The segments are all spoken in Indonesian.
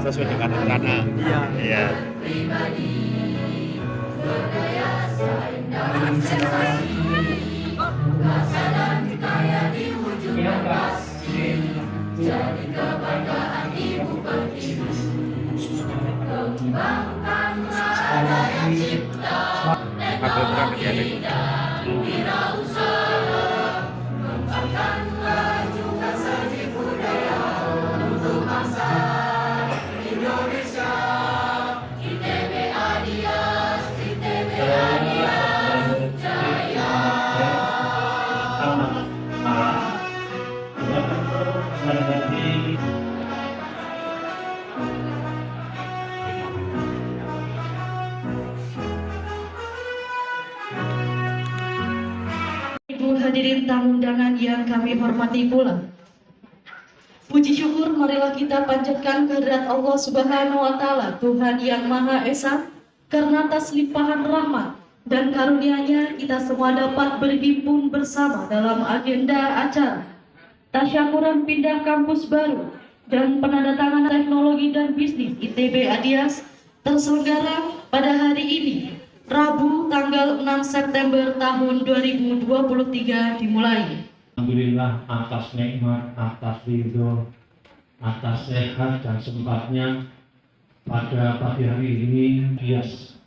sesuai dengan rencana. Iya. Iya. Apa kurang terjadi? Ibu hadirin tamu undangan yang kami hormati pula. Puji syukur marilah kita panjatkan kehadirat Allah Subhanahu wa taala, Tuhan yang Maha Esa, karena atas limpahan rahmat dan karunia-Nya kita semua dapat berhimpun bersama dalam agenda acara tasyakuran pindah kampus baru dan penandatanganan teknologi dan bisnis ITB Adias terselenggara pada hari ini, Rabu tanggal 6 September tahun 2023 dimulai. Alhamdulillah atas nikmat, atas ridho, atas sehat dan sempatnya pada pagi hari ini Adias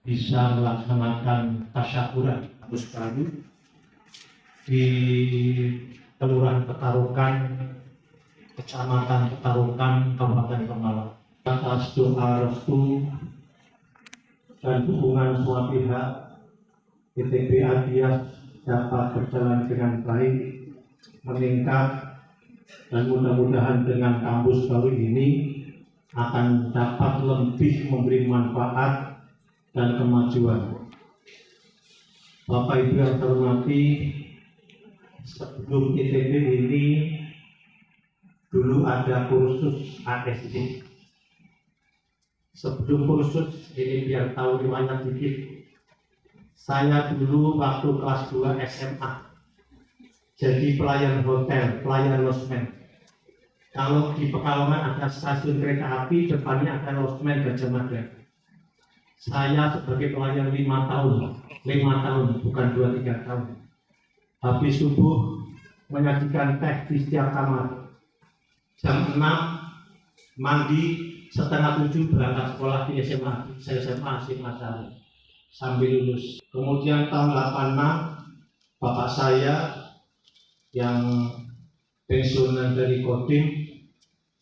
bisa melaksanakan tasyakuran kampus baru di Kelurahan Petarukan, Kecamatan Petarukan, Kabupaten Pemalang. Atas doa restu dan dukungan semua pihak, ITB Adias dapat berjalan dengan baik, meningkat, dan mudah-mudahan dengan kampus baru ini akan dapat lebih memberi manfaat dan kemajuan. Bapak Ibu yang terhormati, sebelum ITB ini dulu ada kursus ASD. Sebelum kursus ini biar tahu riwayat dikit. Saya dulu waktu kelas 2 SMA jadi pelayan hotel, pelayan losmen. Kalau di Pekalongan ada stasiun kereta api, depannya ada losmen Gajah Mada. Saya sebagai pelayan 5 tahun, bukan 2-3 tahun. Habis subuh menyajikan teh di setiap kamar. Jam 6 mandi, setengah 7 berangkat sekolah di SMA, SMA sambil lulus. Kemudian tahun 86 bapak saya yang pensiunan dari Kodim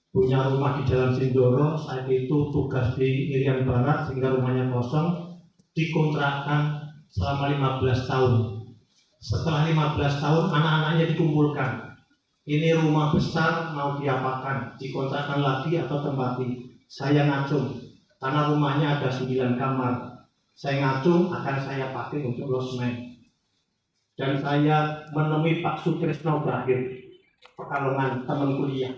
punya rumah di Jalan Sindoro, saat itu tugas di Irian Barat sehingga rumahnya kosong, dikontrakkan selama 15 tahun. Setelah 15 tahun anak-anaknya dikumpulkan. Ini rumah besar mau diapakan, dikontrakkan lagi atau tempati. Saya ngacung karena rumahnya ada 9 kamar. Saya ngacung akan saya pakai untuk losmen. Dan saya menemui Pak Sutrisno berakhir, Pekalongan, teman kuliah.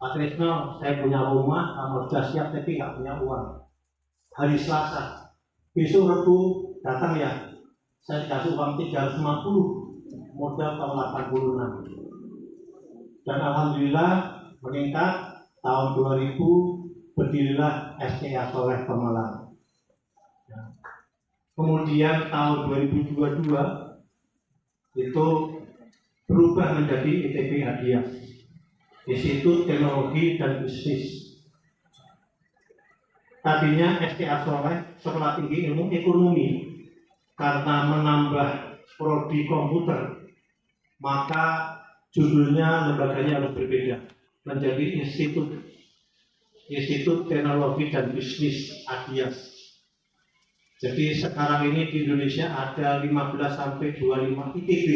Pak Trisno, saya punya rumah, kamu sudah siap tapi nggak punya uang. Hari Selasa, besok Rabu datang ya, saya dikasih uang 350, modal tahun 86. Dan Alhamdulillah meningkat, tahun 2000 berdirilah STA Soleh Pemalang. Kemudian tahun 2022 itu berubah menjadi ITB Adias, Institut Teknologi dan Bisnis. Tadinya STA Soleh Sekolah Tinggi Ilmu Ekonomi, karena menambah prodi komputer, maka judulnya lembaganya harus berbeda, menjadi Institut Teknologi dan Bisnis Adias. Jadi sekarang ini di Indonesia ada 15-25 ITB,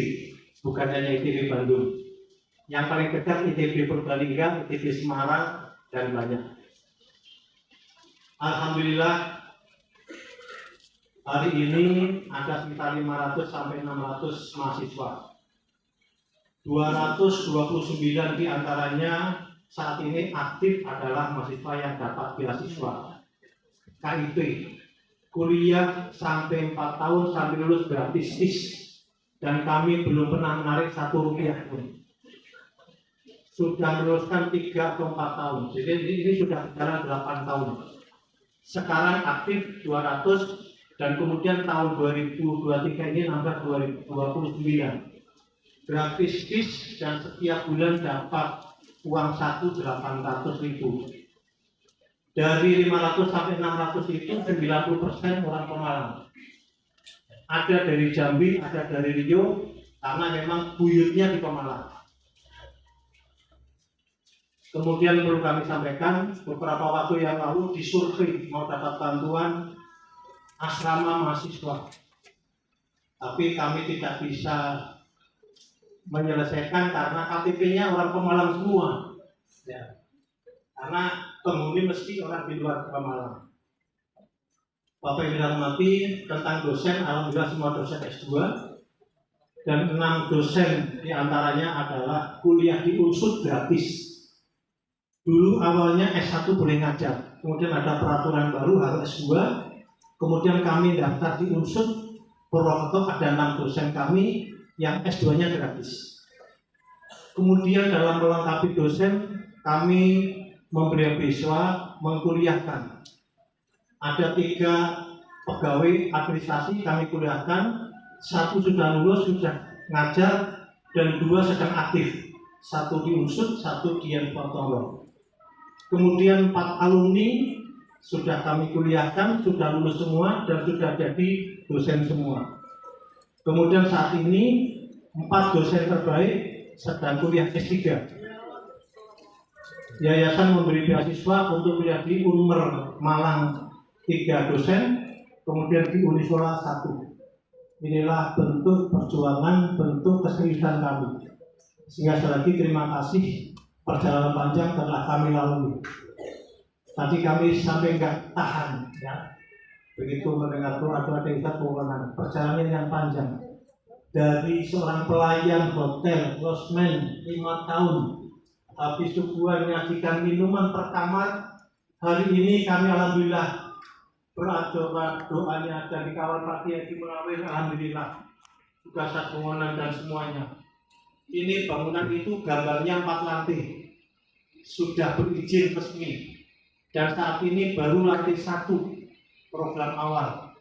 bukan hanya ITB Bandung. Yang paling dekat ITB Purbalingga, ITB Semarang, dan banyak. Alhamdulillah hari ini ada sekitar 500-600 mahasiswa. 229 diantaranya saat ini aktif adalah mahasiswa yang dapat beasiswa KIP, kuliah sampai 4 tahun sampai lulus gratis, dan kami belum pernah menarik 1 rupiah pun. sudah meluluskan 3 atau 4 tahun. Jadi ini sudah berjalan 8 tahun. Sekarang aktif 200 dan kemudian tahun 2023 ini nambah 2029. Gratis bis dan setiap bulan dapat uang saku 800.000. Dari 500 sampai 600 itu 90% orang Pemalang. Ada dari Jambi, ada dari Riau, karena memang buyutnya di Pemalang. Kemudian perlu kami sampaikan, beberapa waktu yang lalu disurvei mau dapat bantuan asrama mahasiswa. Tapi kami tidak bisa menyelesaikan karena KTP-nya orang Pemalang semua. Ya. Karena penghuni mesti orang di luar Pemalang. Bapak Ibu hormati, tentang dosen, alhamdulillah semua dosen S2 dan 6 dosen diantaranya adalah kuliah di UNSUD gratis. Dulu awalnya S1 boleh ngajar, kemudian ada peraturan baru harus S2, kemudian kami daftar di UNSUD, Purwokerto ada 6 dosen kami yang S2-nya gratis. Kemudian dalam melengkapi dosen, kami memberi beasiswa, mengkuliahkan. Ada 3 pegawai administrasi kami kuliahkan, 1 sudah lulus, sudah ngajar, dan 2 sedang aktif. 1 di UNSUD, 1 di Yanfortolo. Kemudian 4 alumni sudah kami kuliahkan, sudah lulus semua dan sudah jadi dosen semua. Kemudian saat ini 4 dosen terbaik sedang kuliah S3. Yayasan memberi beasiswa untuk kuliah di Unmer Malang 3 dosen, kemudian di Unisola 1. Inilah bentuk perjuangan, bentuk keseriusan kami. Sehingga sekali lagi terima kasih. Perjalanan panjang telah kami lalui. Tadi kami sampai nggak tahan, ya. Begitu mendengar doa-doa dari Ustaz Maulana. Perjalanan yang panjang. Dari seorang pelayan hotel, losmen 5 tahun, habis subuhan menyajikan minuman per kamar. Hari ini kami alhamdulillah doanya dari kawal Pak Kiai Munawir, alhamdulillah. Tugas bangunan dan semuanya. Ini bangunan itu gambarnya 4 lantai, sudah berizin resmi, dan saat ini baru lantai 1 program awal.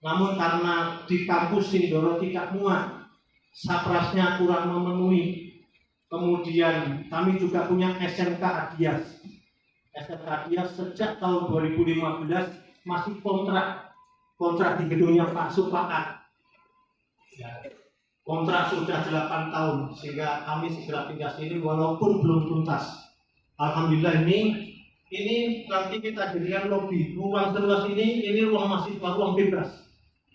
Namun karena di kampus Sindoro tidak muat, saprasnya kurang memenuhi. Kemudian kami juga punya SMK Adias. SMK Adias sejak tahun 2015 masih kontrak di gedungnya Pak Supaat. Ya. Kontrak sudah 8 tahun, sehingga kami segera pindah sini walaupun belum tuntas. Alhamdulillah ini nanti kita jadikan lobby. Ruang seluas ini ruang mahasiswa, ruang bebas.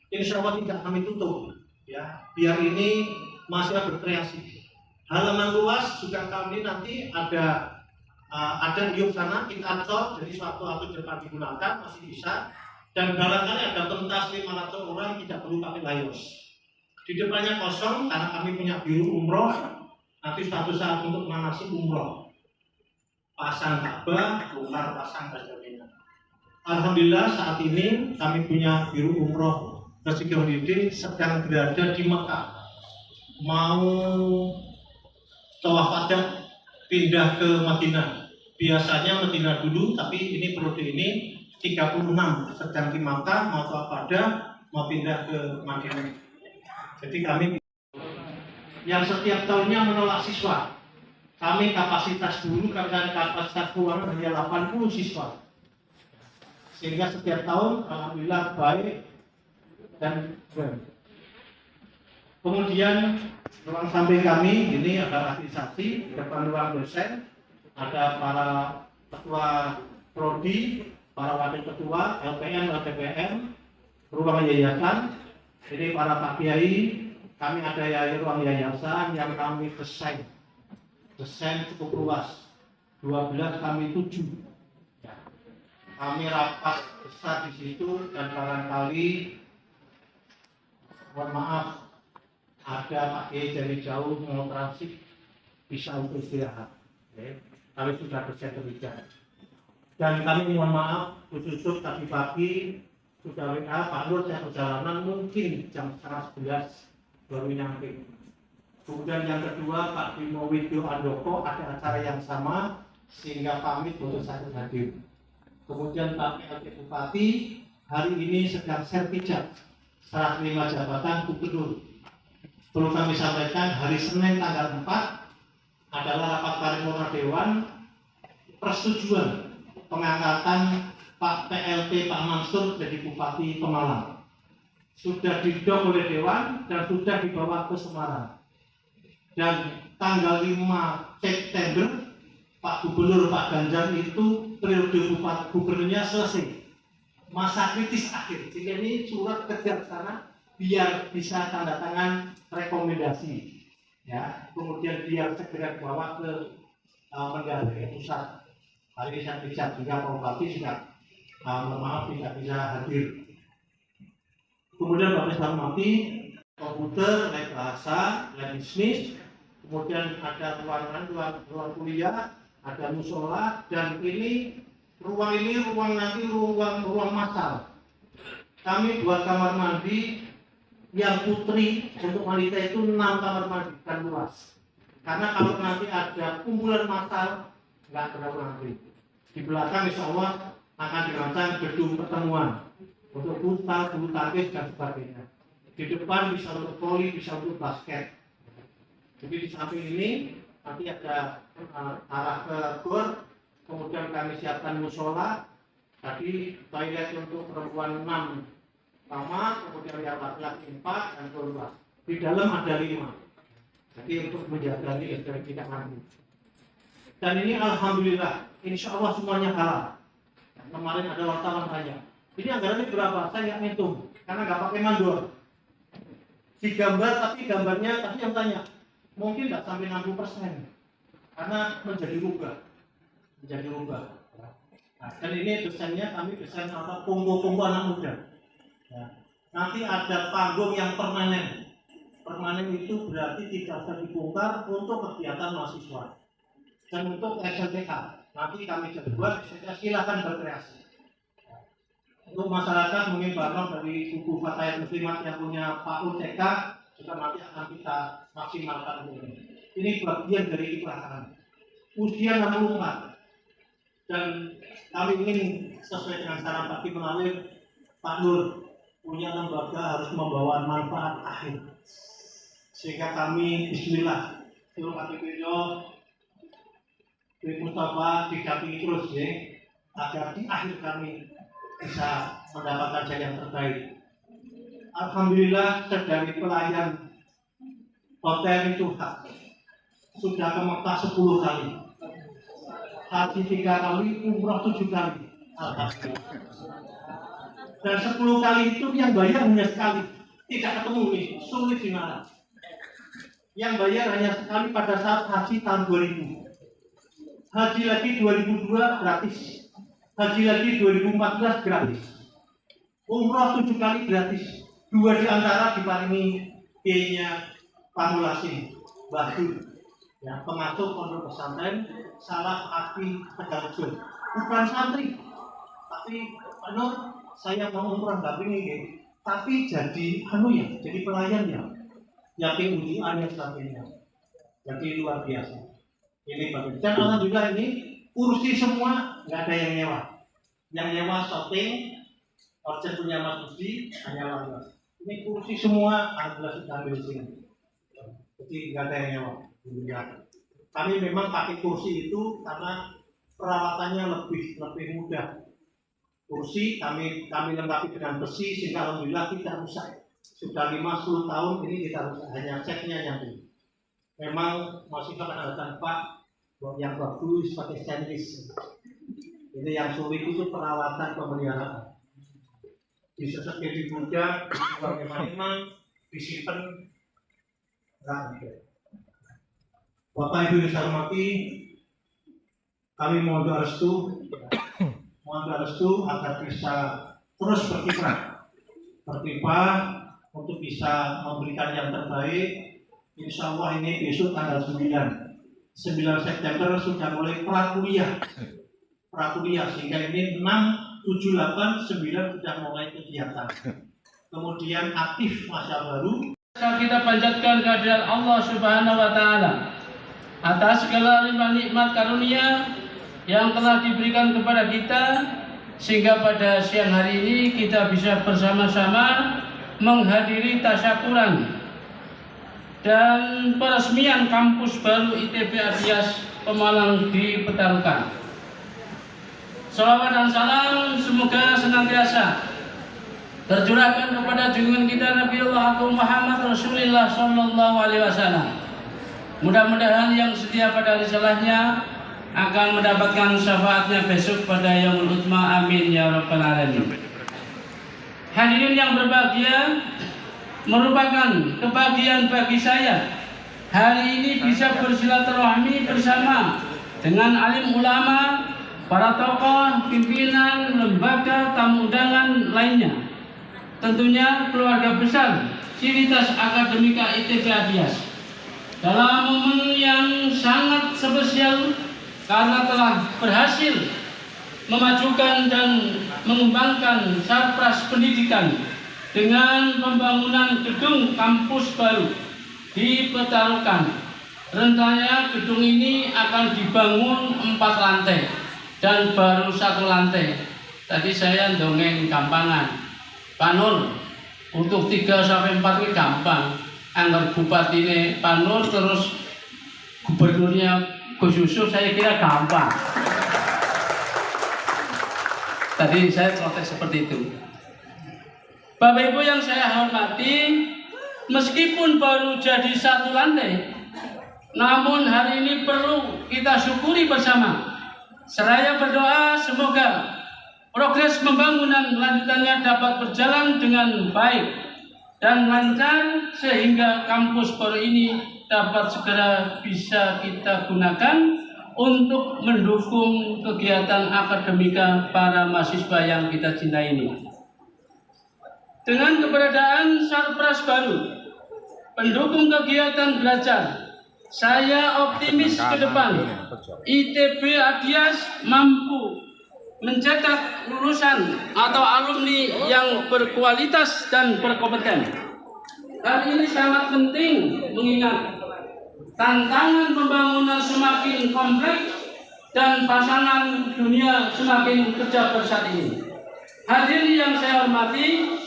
Insya Allah tidak kami tutup, ya. Biar ini mahasiswa berkreasi. Halaman luas juga kami nanti ada yuk sana kita cor, jadi suatu depan digunakan masih bisa. Dan barangkali ada pentas 500 orang tidak perlu pakai layos. Di depannya kosong karena kami punya biru umroh. Nanti suatu saat untuk manasik umroh, pasang Ka'bah, bongkar pasang dan sebagainya. Alhamdulillah saat ini kami punya biru umroh Rezekiah Holiday sedang berada di Mekah. Mau tawaf wada pindah ke Madinah. Biasanya Madinah dulu, tapi ini periode ini 36 sedang di Mekah, mau tawaf wada, mau pindah ke Madinah. Jadi kami yang setiap tahunnya menolak siswa. Kami kapasitas dulu karena kapasitas keuangan hanya 80 siswa. Sehingga setiap tahun alhamdulillah baik dan baik. Kemudian ruang samping kami ini ada administrasi, depan ruang dosen, ada para ketua prodi, para wakil ketua, LPM, LPPM, ruang yayasan. Jadi para Pak Kiai, kami ada ruang yayasan yang kami desain cukup luas, 12 kami 7. Ya. Kami rapat besar di situ dan barangkali, mohon maaf, ada Pak Kiai dari jauh mau transit bisa untuk istirahat. Ya. Kami sudah desain demikian. Dan kami mohon maaf, khusus tadi pagi sudah WA Pak Nur, saya perjalanan mungkin jam 11 baru nyampe. Kemudian yang kedua, Pak Dino Widyo Andoko ada acara yang sama sehingga pamit untuk saya hadir. Kemudian Pak PLT Bupati hari ini sedang sertijab serah terima jabatan gubernur. Perlu kami sampaikan hari Senin tanggal 4 adalah rapat paripurna Dewan persetujuan pengangkatan Pak PLT Pak Mansur jadi Bupati Pemalang. Sudah didok oleh Dewan dan sudah dibawa ke Semarang. Dan tanggal 5 September Pak Gubernur Pak Ganjar itu periode Bupati gubernurnya selesai, masa kritis akhir. Sehingga ini surat kerja ke sana biar bisa tanda tangan rekomendasi, ya. Kemudian biar segera dibawa ke Mendagri pusat. Hari ini saya bicara juga Pak Bupati juga mohon maaf tidak bisa hadir. Kemudian Bapak Sarmati komputer, lab bahasa, lab bisnis, kemudian ada ruang kuliah, ada musola, dan ruang masal. Kami buat kamar mandi yang putri untuk wanita itu 6 kamar mandi dan luas. Karena kalau nanti ada kumpulan masal nggak berapa nanti. Di belakang insya Allah akan dirancang gedung pertemuan untuk futsal, bulu tangkis dan sebagainya. Di depan bisa untuk voli, bisa untuk basket. Jadi di samping ini nanti ada arah ke gor, kemudian kami siapkan musola, tadi toilet untuk perempuan 6 kamar, kemudian yang laki-laki 4 dan keluar. Di dalam ada 5. Jadi untuk menjaga ini tidak mampu. Dan ini alhamdulillah, insya Allah semuanya halal. Kemarin ada wartawan tanya, ini anggarannya berapa? Saya nggak ngitung, karena nggak pakai mandor. Digambar, tapi gambarnya tadi yang tanya, mungkin nggak sampai 60%, karena menjadi rubah. Nah, dan ini desainnya kami desain apa? Punggu anak muda. Ya. Nanti ada panggung yang permanen. Permanen itu berarti tidak bisa dibongkar untuk kegiatan mahasiswa. Dan untuk SLTK, nanti kami buat, silakan berkreasi. Untuk masyarakat mungkin Bapak dari buku Fatayat Muslimat yang punya PAUD TK juga nanti akan kita maksimalkan ini. Ini bagian dari ikhlasan. Usia 64 dan kami ingin sesuai dengan saran Pak Kim Menawir, Pak Nur punya lembaga harus membawa manfaat akhir. Sehingga kami Bismillah suruh Pak Biro Mustafa didampingi terus ya, agar di akhir kami bisa mendapatkan jalan yang terbaik. Alhamdulillah dari pelayan hotel itu sudah ke Mekah 10 kali, haji 3 kali, umrah 7 kali. Dan 10 kali itu yang bayar hanya sekali, tidak ketemu nih, sulit gimana. Yang bayar hanya sekali pada saat haji tahun 2000. Haji lagi 2002 gratis. Haji lagi 2014 gratis. Umrah 7 kali gratis. 2 di antara diparingi biayanya Pamulasin Bahdur, ya, pengasuh pondok pesantren Salah Api Tegalrejo. Bukan santri, tapi Nur, saya mau umrah nggak ini, tapi jadi jadi pelayan ya, yakin ujian dan sebagainya. Jadi luar biasa. Ini bagus. Dan alhamdulillah ini kursi semua nggak ada yang nyewa. Yang nyewa shopping, order punya Mas Budi, hanya warga. Ini kursi semua alhamdulillah sudah ambil sini. Jadi nggak ada yang nyewa. Kami memang pakai kursi itu karena perawatannya lebih mudah. Kursi kami lengkapi dengan besi sehingga alhamdulillah tidak rusak. Sudah 50 tahun ini kita rusak, hanya ceknya yang ini. Memang masih kadang-kadang Pak yang bagus pakai stainless. Ini yang sulit itu perawatan pemeliharaan. Disesat di gudang, memang disimpan. Bapak Ibu yang saya hormati, kami mohon doa restu agar bisa terus berkiprah untuk bisa memberikan yang terbaik. Insya Allah ini besok tanggal 9 September sudah mulai prakuliah sehingga ini 6, 7, 8, 9 sudah mulai kegiatan. Kemudian aktif masa baru Kita panjatkan kehadirat Allah Subhanahu wa taala atas segala limpah nikmat karunia yang telah diberikan kepada kita, sehingga pada siang hari ini kita bisa bersama-sama menghadiri tasyakuran dan peresmian kampus baru ITB Adias Pemalang di Petarukan. Salawat dan salam semoga senantiasa tercurahkan kepada junjungan kita Nabiullah Agung Muhammad Rasulullah Sallallahu Alaihi Wasallam. Mudah-mudahan yang setia pada risalahnya akan mendapatkan syafaatnya besok pada yaumul utma. Amin ya rabbal alamin. Hadirin yang berbahagia, merupakan kebahagiaan bagi saya hari ini bisa bersilaturahmi bersama dengan alim ulama, para tokoh, pimpinan, lembaga, tamu undangan lainnya. Tentunya keluarga besar Civitas Akademika ITB Adias dalam momen yang sangat spesial karena telah berhasil memajukan dan mengembangkan sarpras pendidikan dengan pembangunan gedung kampus baru di Petarukan. Rencananya gedung ini akan dibangun 4 lantai dan baru 1 lantai. Tadi saya dongeng gampangan. Pak Nur, untuk 3-4 ini gampang. Anggar bupati ini Pak Nur, terus gubernurnya Gus Yusuf, saya kira gampang. Tadi saya protes seperti itu. Bapak Ibu yang saya hormati, meskipun baru jadi 1 lantai, namun hari ini perlu kita syukuri bersama. Seraya berdoa semoga progres pembangunan lanjutannya dapat berjalan dengan baik dan lancar sehingga kampus baru ini dapat segera bisa kita gunakan untuk mendukung kegiatan akademika para mahasiswa yang kita cintai ini. Dengan keberadaan sarpras baru, pendukung kegiatan belajar, saya optimis ke depan ITB Adias mampu mencetak lulusan atau alumni yang berkualitas dan berkompeten. Hal ini sangat penting mengingat tantangan pembangunan semakin kompleks dan pasangan dunia semakin kerja bersat ini. Hadirin yang saya hormati,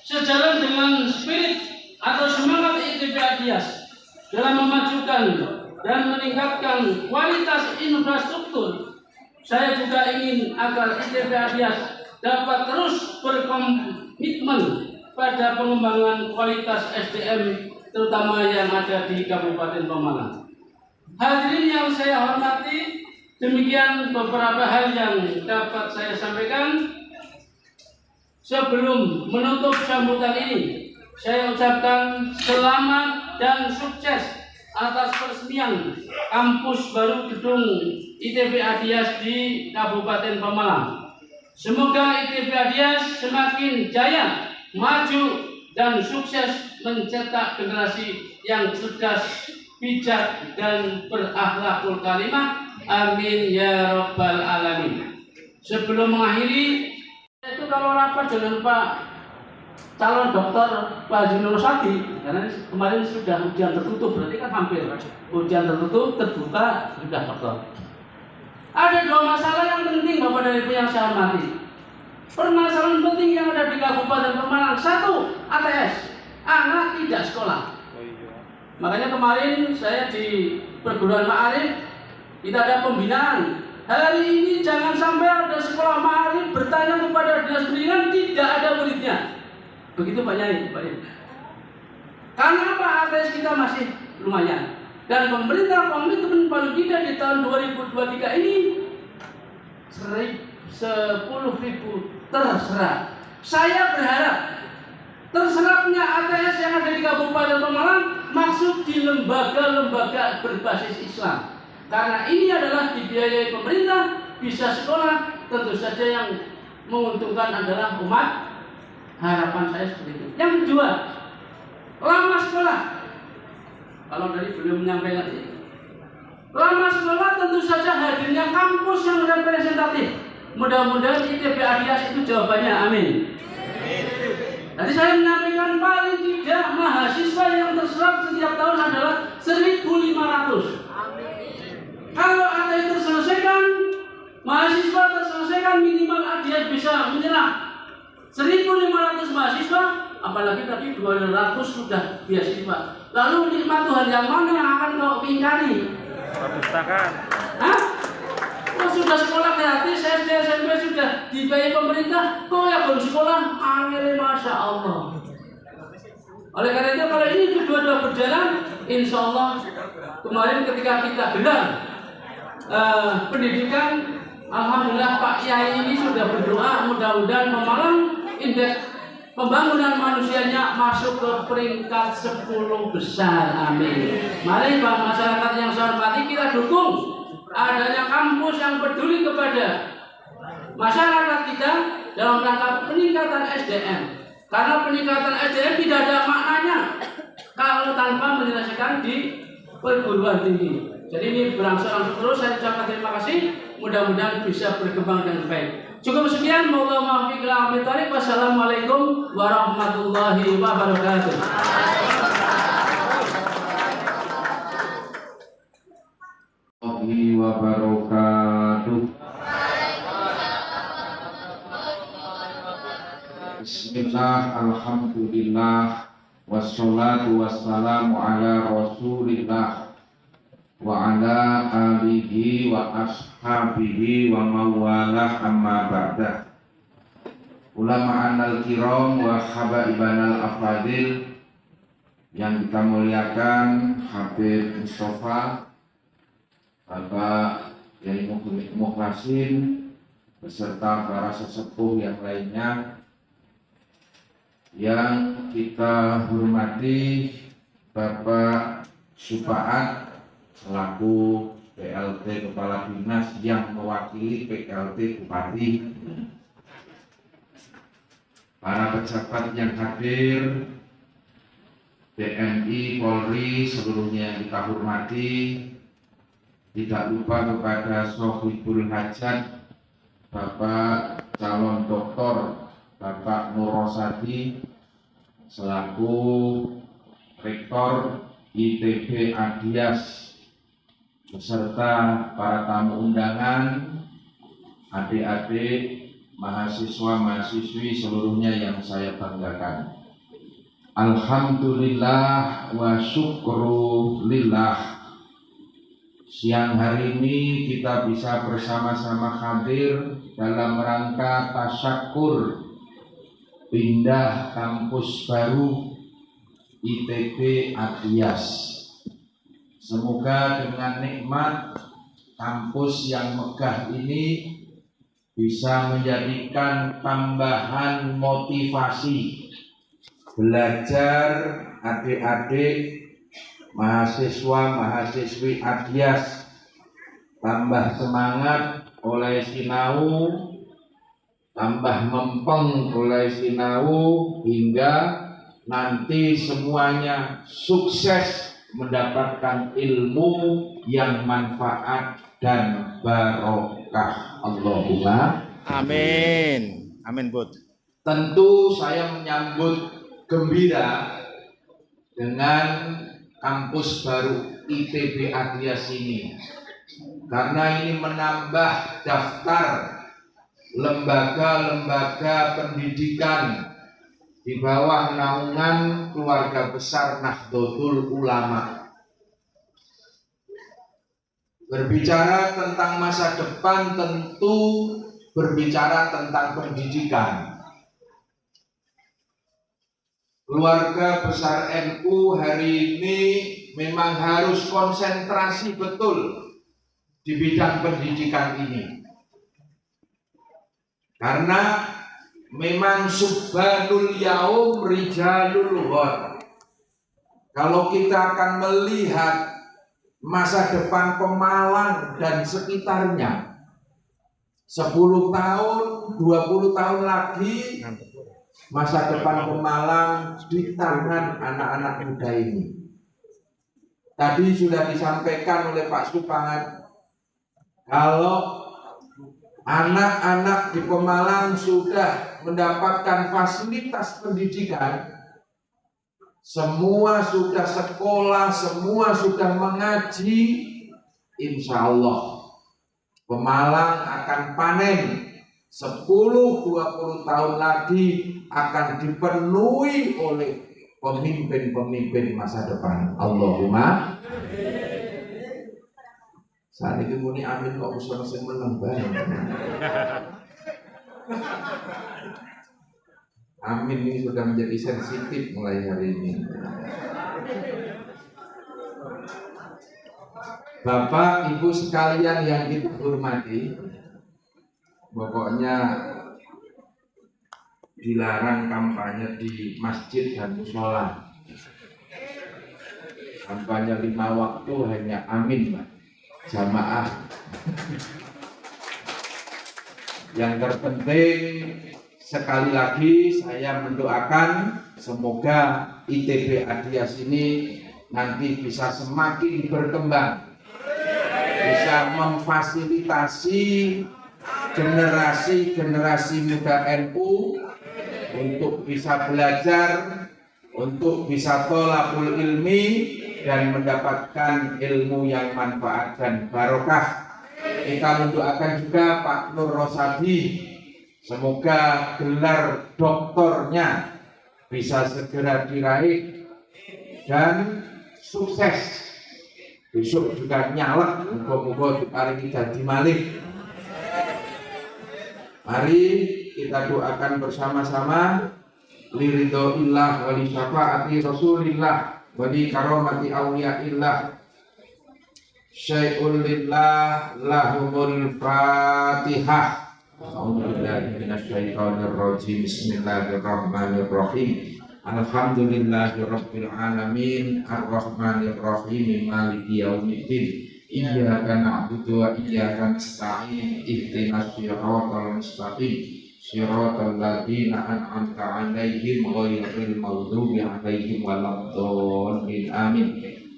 sejalan dengan spirit atau semangat ITB Adias dalam memajukan dan meningkatkan kualitas infrastruktur, saya juga ingin agar ITB Adias dapat terus berkomitmen pada pengembangan kualitas SDM terutama yang ada di Kabupaten Pemalang. Hadirin yang saya hormati, demikian beberapa hal yang dapat saya sampaikan. Sebelum menutup sambutan ini, saya ucapkan selamat dan sukses atas peresmian kampus baru gedung ITB Adias di Kabupaten Pemalang. Semoga ITB Adias semakin jaya, maju, dan sukses mencetak generasi yang cerdas, bijak, dan berakhlakul karimah. Amin ya rabbal alamin. Sebelum mengakhiri, itu kalau rapat dengan Pak calon dokter Pak Haji Nur Sadi, karena kemarin sudah ujian tertutup, berarti kan hampir ujian tertutup, terbuka, sudah dokter. Ada 2 masalah yang penting Bapak dan Ibu yang saya hormati. Permasalahan penting yang ada di Kabupaten Pemalang, 1, ATS, anak tidak sekolah. Makanya kemarin saya di perguruan Ma'arif, kita ada pembinaan. Hari ini jangan sampai ada sekolah Ma'arif bertanya kepada dinas pendidikan tidak ada muridnya. Begitu Pak Yai, Pak Yai. Karena apa? ATS kita masih lumayan. Dan pemerintah komitmen paling tidak di tahun 2023 ini 10.000 terserap. Saya berharap terserapnya ATS yang ada di Kabupaten Pemalang maksud di lembaga-lembaga berbasis Islam. Karena ini adalah dibiayai pemerintah, bisa sekolah, tentu saja yang menguntungkan adalah umat. Harapan saya seperti itu. Yang kedua, lama sekolah. Kalau dari beliau menyampaikan itu, lama sekolah tentu saja hadirnya kampus yang representatif. Mudah-mudahan ITB Adias itu jawabannya. Amin. Tadi saya menyampaikan menyelesaikan paling tidak mahasiswa yang terserap setiap tahun adalah 1.500. Kalau ada yang terselesaikan, mahasiswa terselesaikan, minimal dia bisa menyerap 1.500 mahasiswa, apalagi tadi 200 sudah beasiswa. Lalu nikmat Tuhan yang mana yang akan kau ingkari? Perpustakaan. Hah? Kau sudah sekolah gratis, SD, SMP sudah dibayar pemerintah, kau ya belum sekolah, akhirnya Masya Allah. Oleh karena itu, kalau ini kedua-dua berjalan, insya Allah kemarin ketika kita gelar pendidikan, alhamdulillah Pak Yai ini sudah berdoa, mudah-mudahan Pemalang indeks pembangunan manusianya masuk ke peringkat 10 besar. Amin. Mari Pak masyarakat yang saya hormati, kita dukung adanya kampus yang peduli kepada masyarakat kita dalam rangka peningkatan SDM. Karena peningkatan SDM tidak ada maknanya kalau tanpa menyelesaikan di perguruan tinggi. Jadi ini berangsur-angsur terus. Saya ucapkan terima kasih. Mudah-mudahan bisa berkembang dengan baik. Cukup sekian. Wassalamualaikum warahmatullahi wabarakatuh. Wabarakatuh. Bismillah, alhamdulillah, wassalatu wassalamu ala rasulillah wa ala alihi wa ashabihi wa mawalah amma ba'dah. Ulama anal kiram wa habaibanal afadil yang kita muliakan, Habib Mustafa, Bapak Yai Mukhlasin beserta para sesepuh yang lainnya yang kita hormati, Bapak Supaat selaku PLT Kepala Dinas yang mewakili PLT Bupati, para pejabat yang hadir, TNI, Polri seluruhnya yang kita hormati. Tidak lupa kepada Sohibul Hajat, Bapak calon doktor Bapak Nur Rosadi selaku Rektor ITB Adias beserta para tamu undangan, adik-adik, mahasiswa-mahasiswi seluruhnya yang saya banggakan. Alhamdulillah wa syukru lillah. Siang hari ini kita bisa bersama-sama hadir dalam rangka tasyakur pindah kampus baru ITB Adias. Semoga dengan nikmat kampus yang megah ini bisa menjadikan tambahan motivasi belajar adik-adik mahasiswa-mahasiswi Adias, tambah semangat oleh sinau, tambah mempeng oleh sinau, hingga nanti semuanya sukses mendapatkan ilmu yang manfaat dan barokah. Allahumma Amin. Amin, Bud. Tentu saya menyambut gembira dengan kampus baru ITB Adias ini, karena ini menambah daftar lembaga-lembaga pendidikan di bawah naungan keluarga besar Nahdlatul Ulama. Berbicara tentang masa depan tentu berbicara tentang pendidikan. Keluarga besar NU hari ini memang harus konsentrasi betul di bidang pendidikan ini, karena memang subhanul yaum rijalul ghad. Kalau kita akan melihat masa depan Pemalang dan sekitarnya 10 tahun, 20 tahun lagi, masa depan Pemalang di tangan anak-anak muda ini. Tadi sudah disampaikan oleh Pak Supangan, kalau anak-anak di Pemalang sudah mendapatkan fasilitas pendidikan, semua sudah sekolah, semua sudah mengaji, insya Allah Pemalang akan panen 10-20 tahun lagi akan dipenuhi oleh pemimpin-pemimpin masa depan. Allahumma. Saat itu muni amin kok bisa mesin menang banget. Amin ini sudah menjadi sensitif mulai hari ini. Bapak, Ibu sekalian yang kita hormati, pokoknya dilarang kampanye di masjid dan mushola. Kampanye 5 waktu hanya amin, Pak. Jamaah. Yang terpenting sekali lagi saya mendoakan semoga ITB Adias ini nanti bisa semakin berkembang, bisa memfasilitasi generasi muda NU untuk bisa belajar, untuk bisa tholaqul ilmi dan mendapatkan ilmu yang manfaat dan barokah. Kita mendoakan juga Pak Nur Rosadi, semoga gelar doktornya bisa segera diraih dan sukses. Besok juga nyalek, moga-moga diparingi dadi malih. Mari kita doakan bersama-sama liridhoillah wa li syafaati Rasulillah wa li karamati auliyaillah. Syai'un lillah lahumul Fatihah. A'udzubillahi minasyaitonir rajim. Bismillahirrahmanirrahim. Alhamdulillahirabbil alamin arrahmanir rahim maliki yaumiddin. Iyyaka na'budu wa iyyaka nasta'in. Ihdinas siratal mustaqim. Siratal ladzina an'amta 'alaihim ghairil maghdubi 'alaihim waladdallin. Amin.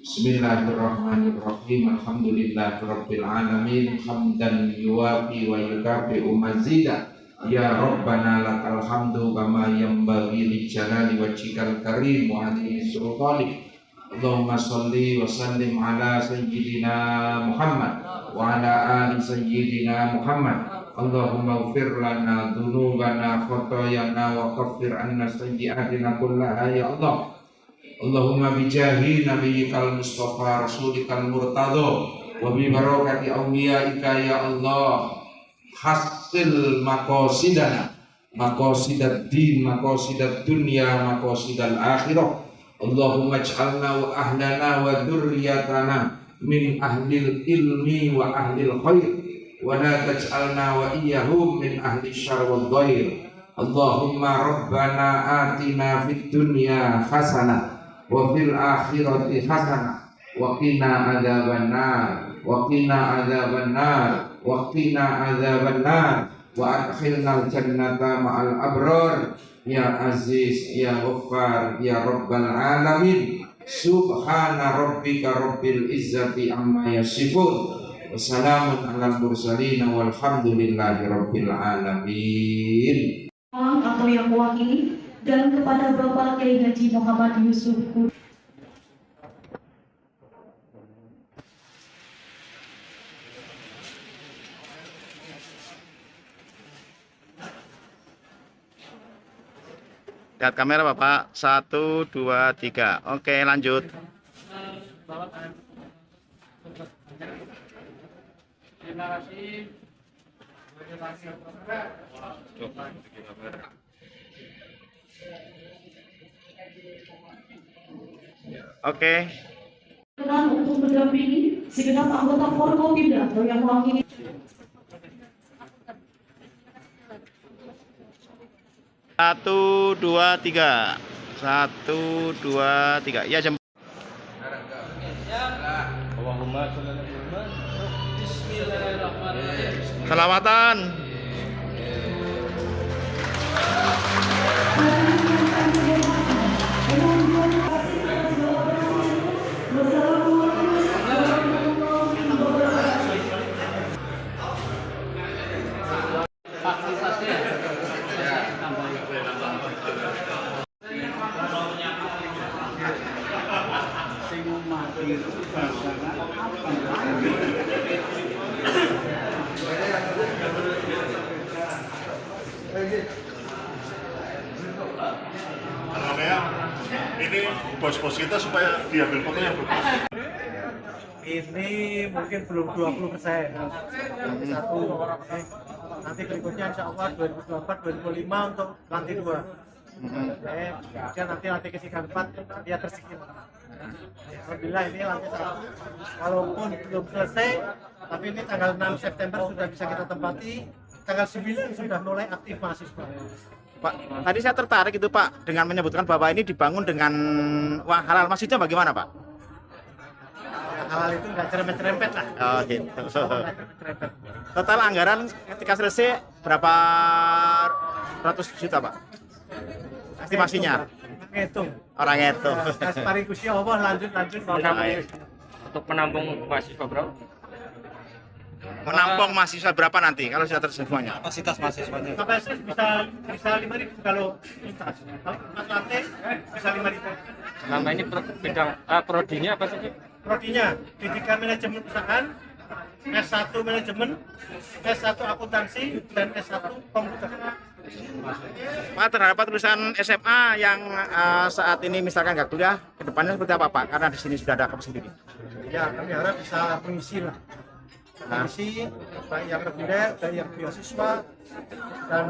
Bismillahirrahmanirrahim. Alhamdulillahirabbil alamin hamdan yuwafi wa yukafi'u mazidah. Ya Rabbana lakal hamdu kama yanbaghi li jalali wajhikal karim wa 'azimi sultanik. Allahumma shalli wa sallim ala sayyidina Muhammad wa ala ali sayyidina Muhammad. Allahumma ighfir lana dzunubana khotoyana wa kaffir 'anna sayyi'atina kullaha ya Allah. Allahumma bijahi nabiyyikal mustafa rasulikal murtadha wa bi barakati awliyaika ya Allah. Hasil maqasidana, maqasidad din, maqasidad dunya, maqasidal akhirah. Allahumma ij'alna wa ahlana wa dzurriyyatana min ahlil ilmi wa ahlil khair wa la taj'alna wa iyyahum min ahli syarr wal dhair. Allahumma rabbana atina fid dunya hasanah wa fil akhirati hasanah wa qina adzabannar wa qina adzabannar wa qina adzabannar wa adkhilnal jannata ma'al abrar ya aziz ya ghaffar ya rabbal alamin. Subhana rabbika rabbil izzati amma yasifun wa salamun alal mursalin walhamdulillahi rabbil alamin. Atau yang mewakili dan kepada Bapak Kiai Haji Muhammad Yusuf Kudus. Lihat kamera Bapak. 1, 2, 3. Oke, lanjut. Terima kasih. Oke. Untuk mendampingi segenap anggota Forkopimda atau yang mewakili. 1, 2, 3. 1, 2, 3. Ya, jam. Bismillahirrahmanirrahim. Selawatan. Makanya ini bos-bos kita supaya diambil fotonya bagus. Ini mungkin belum 20%. Satu. Nanti berikutnya insya Allah 2024-2025 untuk lantai 2. Kemudian nanti ke 4 dia tersikir. Alhamdulillah ini lantai 1. Walaupun belum selesai, tapi ini tanggal 6 September sudah bisa kita tempati. Tanggal 9 sudah mulai aktif mahasiswa. Pak, tadi saya tertarik itu Pak dengan menyebutkan bahwa ini dibangun dengan uang halal. Maksudnya bagaimana Pak? Halal itu nggak cerempet-cerempet lah. Oh gitu. Cerempet. Total anggaran ketika selesai berapa ratus juta Pak? Estimasinya? Ngitung. Orang itu. Kasparing Gusti Allah lanjut. Untuk menampung mahasiswa berapa? Menampung mahasiswa berapa nanti kalau sudah tersedia semuanya? Kapasitas mahasiswanya. Kapasitas bisa 5.000 kalau lintas. Kalau 4 lantai bisa 5.000. Selama ini bidang prodinya apa saja? Prodinya D3 manajemen perusahaan, S1 manajemen, S1 akuntansi, dan S1 komputer. Pak, terhadap lulusan SMA yang saat ini misalkan nggak kuliah, ke depannya seperti apa Pak? Karena di sini sudah ada kampus sendiri. Ya, kami harap bisa mengisi lah. Mengisi baik yang reguler, baik yang beasiswa, dan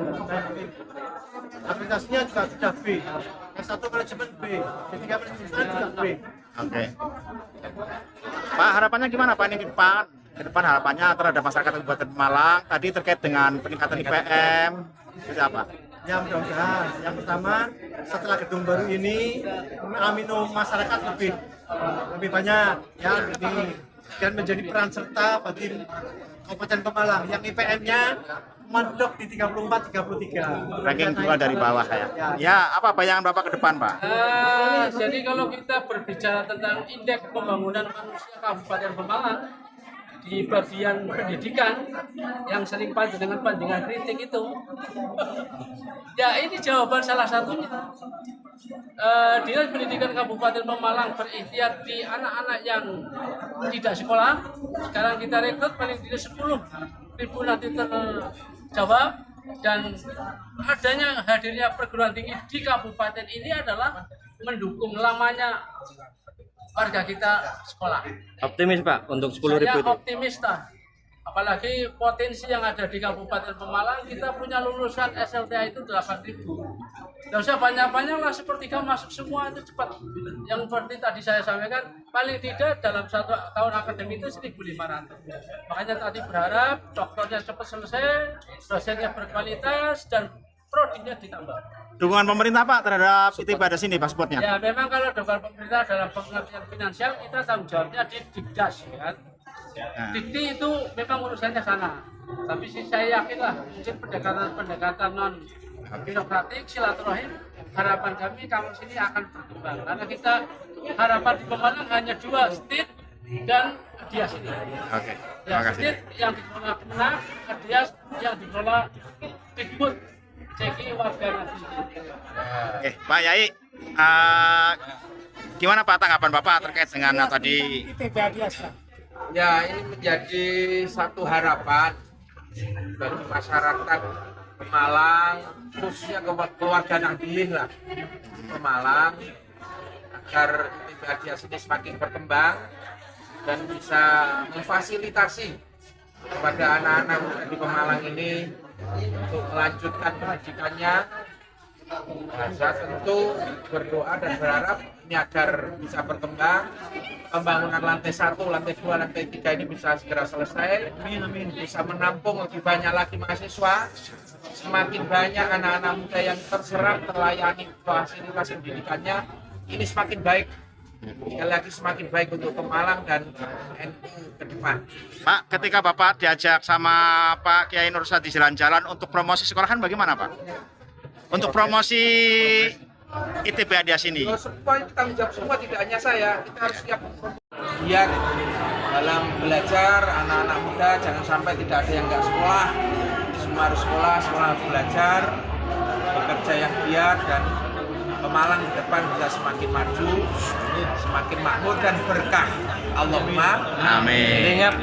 aplikasinya juga sudah B. S1 manajemen B, D3 manajemen perusahaan juga B. Oke. Pak, harapannya gimana Pak ini ke depan? Ke depan harapannya terhadap masyarakat Kabupaten Malang tadi terkait dengan peningkatan IPM, seperti apa? Ya mudah-mudahan. Yang pertama, setelah gedung baru ini, amino masyarakat lebih banyak ya ini dan menjadi peran serta bagi Kabupaten Pemalang yang IPM-nya mendok di 34-33. Ranking 2 dari bawah ya. Ya, apa bayangan Bapak ke depan Pak? Jadi kalau kita berbicara tentang indeks pembangunan manusia Kabupaten Pemalang di bagian pendidikan yang sering dengan pandangan kritik itu, ya ini jawaban salah satunya. Dinas Pendidikan Kabupaten Pemalang berikhtiar di anak-anak yang tidak sekolah. Sekarang kita rekrut paling tidak 10.000 nanti terjawab, dan adanya hadirnya perguruan tinggi di kabupaten ini adalah mendukung lamanya warga kita sekolah. Optimis Pak untuk 10.000 Saya itu? optimis lah. Apalagi potensi yang ada di Kabupaten Pemalang, kita punya lulusan SLTA itu 8.000. Tidak usah banyak-banyak lah, sepertiga masuk semua itu cepat. Yang seperti tadi saya sampaikan, paling tidak dalam 1 tahun akademik itu 1.500. Makanya tadi berharap dokternya cepat selesai, dosennya berkualitas, dan prodinya ditambah. Dukungan pemerintah Pak terhadap ITB ada sini pasportnya? Ya memang kalau dukungan pemerintah dalam pengertian finansial, kita tanggung jawabnya di Dikdas, kan? Dikti itu memang urusannya sana, tapi saya yakin lah mungkin pendekatan non birokratik silaturahim, harapan kami kampus ini akan berkembang karena kita harapan di Pemalang hanya 2, STID dan Dias ini. Oke, Ya, terima kasih. STID yang dikelola Kemenang, Dias yang dikelola Dikbud, Ceki warga nanti. Oke, Pak Yai, gimana Pak tanggapan Bapak terkait dengan tadi? Ya, ini menjadi satu harapan bagi masyarakat Pemalang, khususnya keluarga Nahdliyin lah Pemalang, agar ITB Adias ini semakin berkembang dan bisa memfasilitasi kepada anak-anak muda di Pemalang ini untuk melanjutkan pendidikannya. Saya tentu berdoa dan berharap ini agar bisa berkembang, pembangunan lantai 1, lantai 2, lantai 3 ini bisa segera selesai, bisa menampung lebih banyak lagi mahasiswa, semakin banyak anak-anak muda yang terserap, terlayani fasilitas pendidikannya, ini semakin baik. Sekali lagi semakin baik untuk Pemalang dan NU ke depan. Pak, ketika Bapak diajak sama Pak Kiai Nur Sadi jalan-jalan untuk promosi sekolahan bagaimana Pak? Untuk promosi ITB Adias ini? Semua itu tanggung jawab semua, tidak hanya saya. Kita harus siap giat dalam belajar. Anak-anak muda jangan sampai tidak ada yang nggak sekolah. Semua harus sekolah, semua harus belajar, bekerja yang giat dan Pemalang ke depan bisa semakin maju, semakin makmur dan berkah. Allahumma Amin. Ingat